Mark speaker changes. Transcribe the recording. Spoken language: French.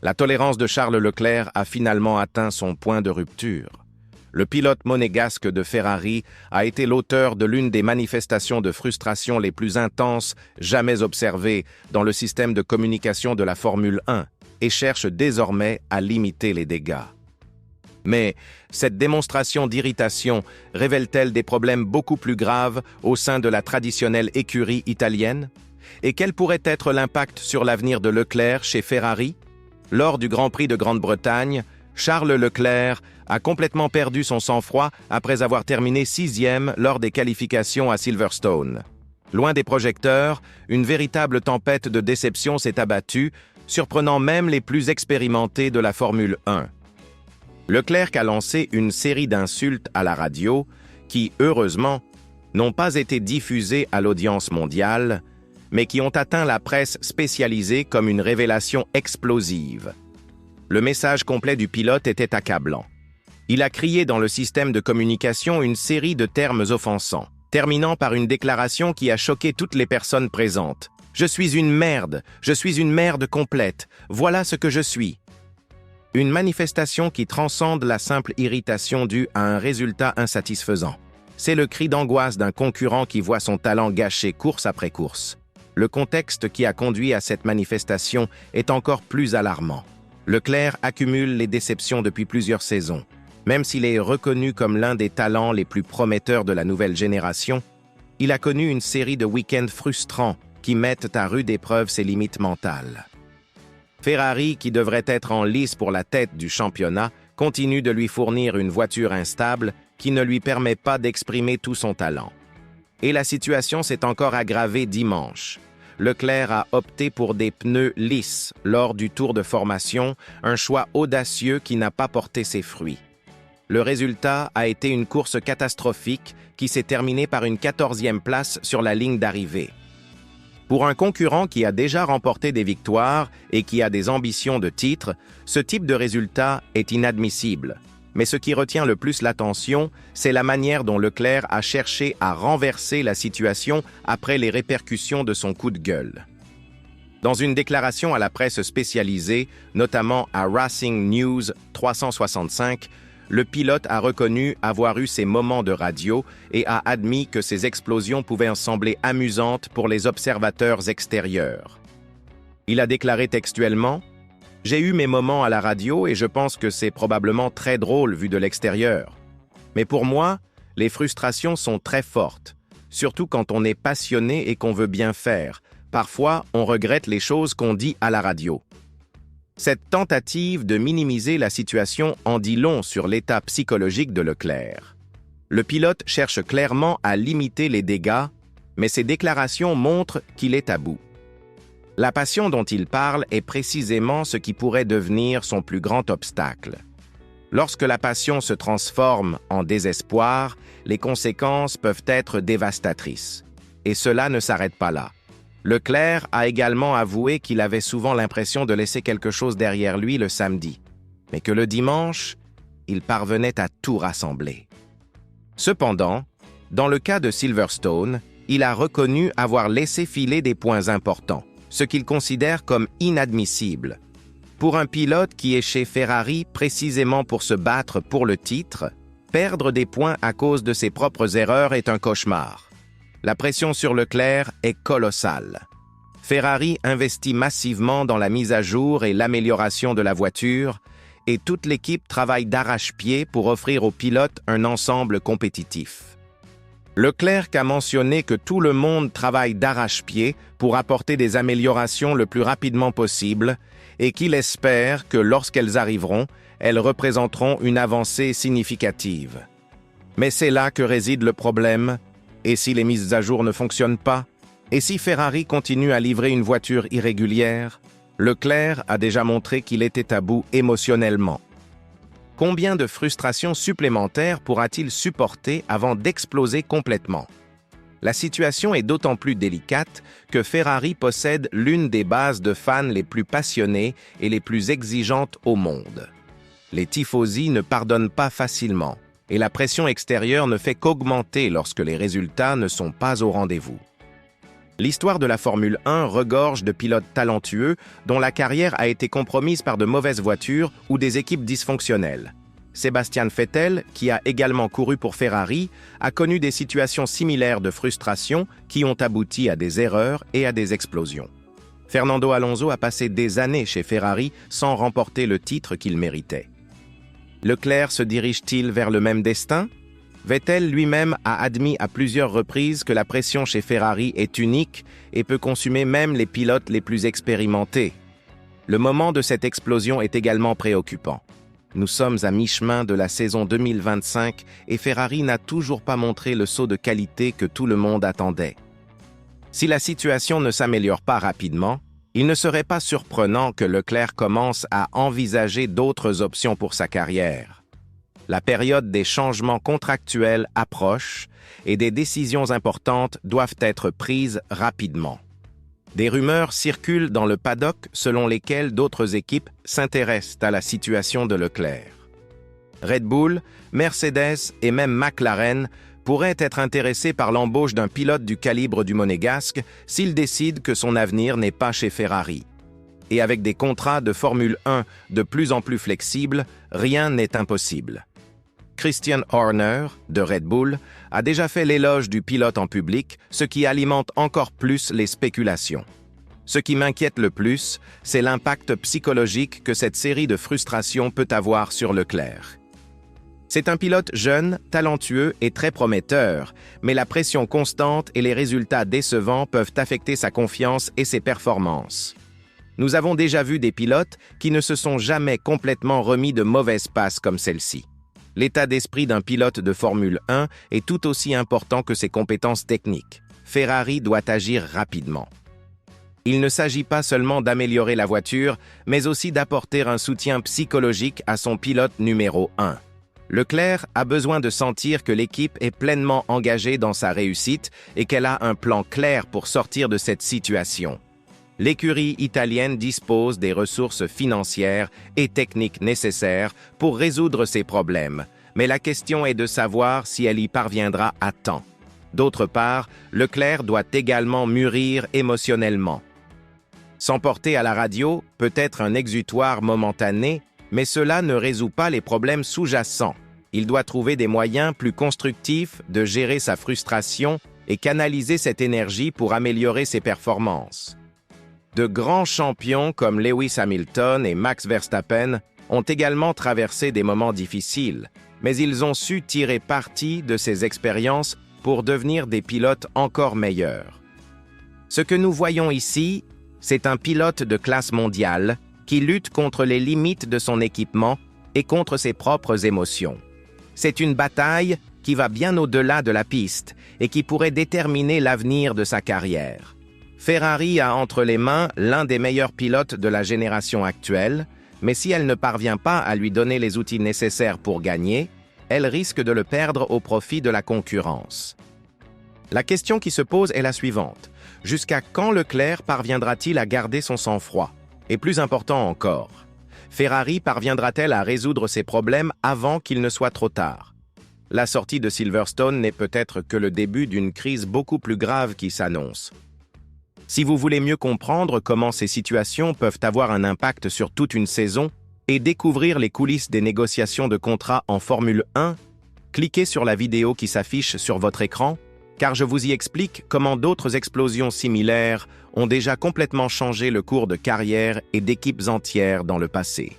Speaker 1: La tolérance de Charles Leclerc a finalement atteint son point de rupture. Le pilote monégasque de Ferrari a été l'auteur de l'une des manifestations de frustration les plus intenses jamais observées dans le système de communication de la Formule 1 et cherche désormais à limiter les dégâts. Mais cette démonstration d'irritation révèle-t-elle des problèmes beaucoup plus graves au sein de la traditionnelle écurie italienne? Et quel pourrait être l'impact sur l'avenir de Leclerc chez Ferrari? Lors du Grand Prix de Grande-Bretagne, Charles Leclerc a complètement perdu son sang-froid après avoir terminé 6e lors des qualifications à Silverstone. Loin des projecteurs, une véritable tempête de déception s'est abattue, surprenant même les plus expérimentés de la Formule 1. Leclerc a lancé une série d'insultes à la radio qui, heureusement, n'ont pas été diffusées à l'audience mondiale, mais qui ont atteint la presse spécialisée comme une révélation explosive. Le message complet du pilote était accablant. Il a crié dans le système de communication une série de termes offensants, terminant par une déclaration qui a choqué toutes les personnes présentes. « Je suis une merde complète, voilà ce que je suis ». Une manifestation qui transcende la simple irritation due à un résultat insatisfaisant. C'est le cri d'angoisse d'un concurrent qui voit son talent gâché course après course. Le contexte qui a conduit à cette manifestation est encore plus alarmant. Leclerc accumule les déceptions depuis plusieurs saisons. Même s'il est reconnu comme l'un des talents les plus prometteurs de la nouvelle génération, il a connu une série de week-ends frustrants qui mettent à rude épreuve ses limites mentales. Ferrari, qui devrait être en lice pour la tête du championnat, continue de lui fournir une voiture instable qui ne lui permet pas d'exprimer tout son talent. Et la situation s'est encore aggravée dimanche. Leclerc a opté pour des pneus lisses lors du tour de formation, un choix audacieux qui n'a pas porté ses fruits. Le résultat a été une course catastrophique qui s'est terminée par une 14e place sur la ligne d'arrivée. Pour un concurrent qui a déjà remporté des victoires et qui a des ambitions de titre, ce type de résultat est inadmissible. Mais ce qui retient le plus l'attention, c'est la manière dont Leclerc a cherché à renverser la situation après les répercussions de son coup de gueule. Dans une déclaration à la presse spécialisée, notamment à Racing News 365, le pilote a reconnu avoir eu ses moments de radio et a admis que ces explosions pouvaient sembler amusantes pour les observateurs extérieurs. Il a déclaré textuellement: « J'ai eu mes moments à la radio et je pense que c'est probablement très drôle vu de l'extérieur. Mais pour moi, les frustrations sont très fortes, surtout quand on est passionné et qu'on veut bien faire. Parfois, on regrette les choses qu'on dit à la radio. » Cette tentative de minimiser la situation en dit long sur l'état psychologique de Leclerc. Le pilote cherche clairement à limiter les dégâts, mais ses déclarations montrent qu'il est à bout. La passion dont il parle est précisément ce qui pourrait devenir son plus grand obstacle. Lorsque la passion se transforme en désespoir, les conséquences peuvent être dévastatrices. Et cela ne s'arrête pas là. Leclerc a également avoué qu'il avait souvent l'impression de laisser quelque chose derrière lui le samedi, mais que le dimanche, il parvenait à tout rassembler. Cependant, dans le cas de Silverstone, il a reconnu avoir laissé filer des points importants, ce qu'il considère comme inadmissible. Pour un pilote qui est chez Ferrari précisément pour se battre pour le titre, perdre des points à cause de ses propres erreurs est un cauchemar. La pression sur Leclerc est colossale. Ferrari investit massivement dans la mise à jour et l'amélioration de la voiture, et toute l'équipe travaille d'arrache-pied pour offrir aux pilotes un ensemble compétitif. Leclerc a mentionné que tout le monde travaille d'arrache-pied pour apporter des améliorations le plus rapidement possible et qu'il espère que lorsqu'elles arriveront, elles représenteront une avancée significative. Mais c'est là que réside le problème. Et si les mises à jour ne fonctionnent pas? Et si Ferrari continue à livrer une voiture irrégulière? Leclerc a déjà montré qu'il était à bout émotionnellement. Combien de frustrations supplémentaires pourra-t-il supporter avant d'exploser complètement? La situation est d'autant plus délicate que Ferrari possède l'une des bases de fans les plus passionnées et les plus exigeantes au monde. Les tifosi ne pardonnent pas facilement, et la pression extérieure ne fait qu'augmenter lorsque les résultats ne sont pas au rendez-vous. L'histoire de la Formule 1 regorge de pilotes talentueux dont la carrière a été compromise par de mauvaises voitures ou des équipes dysfonctionnelles. Sebastian Vettel, qui a également couru pour Ferrari, a connu des situations similaires de frustration qui ont abouti à des erreurs et à des explosions. Fernando Alonso a passé des années chez Ferrari sans remporter le titre qu'il méritait. Leclerc se dirige-t-il vers le même destin ? Vettel lui-même a admis à plusieurs reprises que la pression chez Ferrari est unique et peut consumer même les pilotes les plus expérimentés. Le moment de cette explosion est également préoccupant. Nous sommes à mi-chemin de la saison 2025 et Ferrari n'a toujours pas montré le saut de qualité que tout le monde attendait. Si la situation ne s'améliore pas rapidement, il ne serait pas surprenant que Leclerc commence à envisager d'autres options pour sa carrière. La période des changements contractuels approche et des décisions importantes doivent être prises rapidement. Des rumeurs circulent dans le paddock selon lesquelles d'autres équipes s'intéressent à la situation de Leclerc. Red Bull, Mercedes et même McLaren pourraient être intéressés par l'embauche d'un pilote du calibre du Monégasque s'il décide que son avenir n'est pas chez Ferrari. Et avec des contrats de Formule 1 de plus en plus flexibles, rien n'est impossible. Christian Horner, de Red Bull, a déjà fait l'éloge du pilote en public, ce qui alimente encore plus les spéculations. Ce qui m'inquiète le plus, c'est l'impact psychologique que cette série de frustrations peut avoir sur Leclerc. C'est un pilote jeune, talentueux et très prometteur, mais la pression constante et les résultats décevants peuvent affecter sa confiance et ses performances. Nous avons déjà vu des pilotes qui ne se sont jamais complètement remis de mauvaises passes comme celle-ci. L'état d'esprit d'un pilote de Formule 1 est tout aussi important que ses compétences techniques. Ferrari doit agir rapidement. Il ne s'agit pas seulement d'améliorer la voiture, mais aussi d'apporter un soutien psychologique à son pilote numéro 1. Leclerc a besoin de sentir que l'équipe est pleinement engagée dans sa réussite et qu'elle a un plan clair pour sortir de cette situation. L'écurie italienne dispose des ressources financières et techniques nécessaires pour résoudre ces problèmes, mais la question est de savoir si elle y parviendra à temps. D'autre part, Leclerc doit également mûrir émotionnellement. S'emporter à la radio peut être un exutoire momentané, mais cela ne résout pas les problèmes sous-jacents. Il doit trouver des moyens plus constructifs de gérer sa frustration et canaliser cette énergie pour améliorer ses performances. De grands champions comme Lewis Hamilton et Max Verstappen ont également traversé des moments difficiles, mais ils ont su tirer parti de ces expériences pour devenir des pilotes encore meilleurs. Ce que nous voyons ici, c'est un pilote de classe mondiale qui lutte contre les limites de son équipement et contre ses propres émotions. C'est une bataille qui va bien au-delà de la piste et qui pourrait déterminer l'avenir de sa carrière. Ferrari a entre les mains l'un des meilleurs pilotes de la génération actuelle, mais si elle ne parvient pas à lui donner les outils nécessaires pour gagner, elle risque de le perdre au profit de la concurrence. La question qui se pose est la suivante. Jusqu'à quand Leclerc parviendra-t-il à garder son sang-froid ? Et plus important encore, Ferrari parviendra-t-elle à résoudre ses problèmes avant qu'il ne soit trop tard ? La sortie de Silverstone n'est peut-être que le début d'une crise beaucoup plus grave qui s'annonce. Si vous voulez mieux comprendre comment ces situations peuvent avoir un impact sur toute une saison et découvrir les coulisses des négociations de contrats en Formule 1, cliquez sur la vidéo qui s'affiche sur votre écran, car je vous y explique comment d'autres explosions similaires ont déjà complètement changé le cours de carrière et d'équipes entières dans le passé.